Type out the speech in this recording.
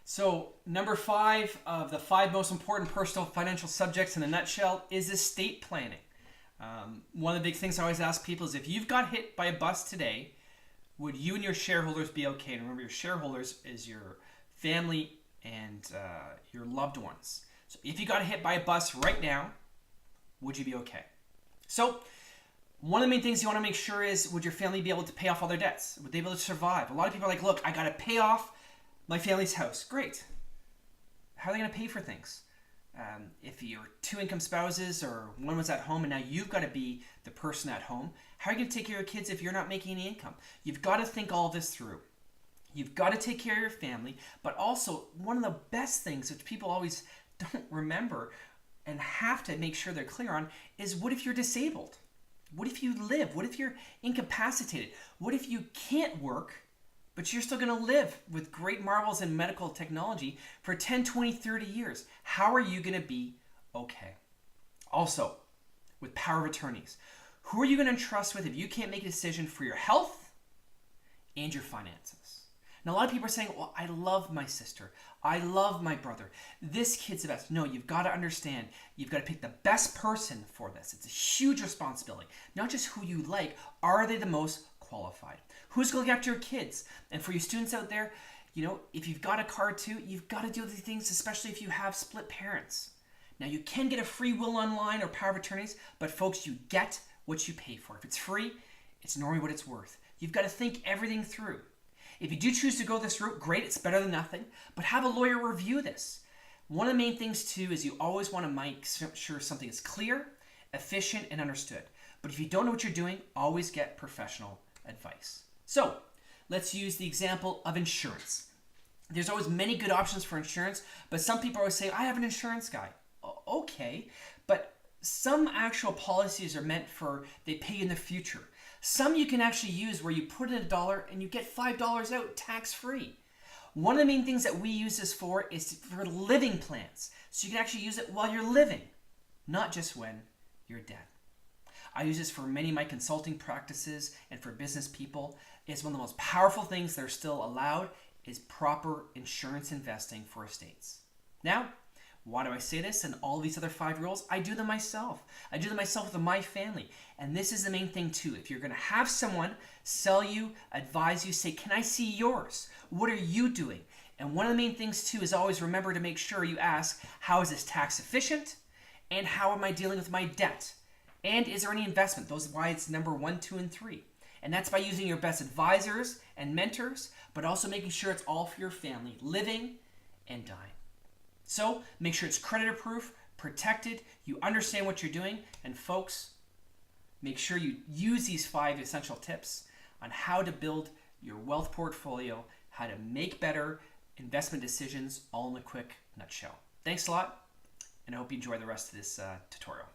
So number 5 of the 5 most important personal financial subjects in a nutshell is estate planning. One of the big things I always ask people is, if you've got hit by a bus today, would you and your shareholders be okay? And remember, your shareholders is your family and your loved ones. So if you got hit by a bus right now, would you be okay? So one of the main things you want to make sure is, would your family be able to pay off all their debts? Would they be able to survive? A lot of people are like, look, I got to pay off my family's house. Great. How are they going to pay for things? If you're 2 income spouses, or one was at home and now you've got to be the person at home, how are you going to take care of your kids if you're not making any income? You've got to think all this through. You've got to take care of your family, but also one of the best things which people always don't remember and have to make sure they're clear on is, what if you're disabled? What if you live? What if you're incapacitated? What if you can't work, but you're still going to live with great marvels in medical technology for 10, 20, 30 years? How are you going to be okay? Also, with power of attorneys, who are you going to trust with if you can't make a decision for your health and your finances? Now, a lot of people are saying, well, I love my sister. I love my brother. This kid's the best. No, you've got to understand, you've got to pick the best person for this. It's a huge responsibility. Not just who you like, are they the most qualified? Who's going to look after your kids? And for you students out there, if you've got a car too, you've got to do these things, especially if you have split parents. Now, you can get a free will online or power of attorneys, but folks, you get what you pay for. If it's free, it's normally what it's worth. You've got to think everything through. If you do choose to go this route, great, it's better than nothing, but have a lawyer review this. One of the main things too is, you always want to make sure something is clear, efficient, and understood. But if you don't know what you're doing, always get professional advice. So let's use the example of insurance. There's always many good options for insurance, but some people always say, I have an insurance guy. Okay, but some actual policies are meant for, they pay in the future. Some you can actually use where you put in $1 and you get $5 out tax-free. One of the main things that we use this for is for living plans. So you can actually use it while you're living, not just when you're dead. I use this for many of my consulting practices and for business people. It's one of the most powerful things that are still allowed is proper insurance investing for estates. Now, why do I say this and all these other 5 rules? I do them myself. I do them myself with my family. And this is the main thing too. If you're going to have someone sell you, advise you, say, can I see yours? What are you doing? And one of the main things too is always remember to make sure you ask, how is this tax efficient? And how am I dealing with my debt? And is there any investment? Those are why it's number 1, 2, and 3. And that's by using your best advisors and mentors, but also making sure it's all for your family, living and dying. So make sure it's creditor proof, protected, you understand what you're doing, and folks, make sure you use these 5 essential tips on how to build your wealth portfolio, how to make better investment decisions, all in a quick nutshell. Thanks a lot, and I hope you enjoy the rest of this tutorial.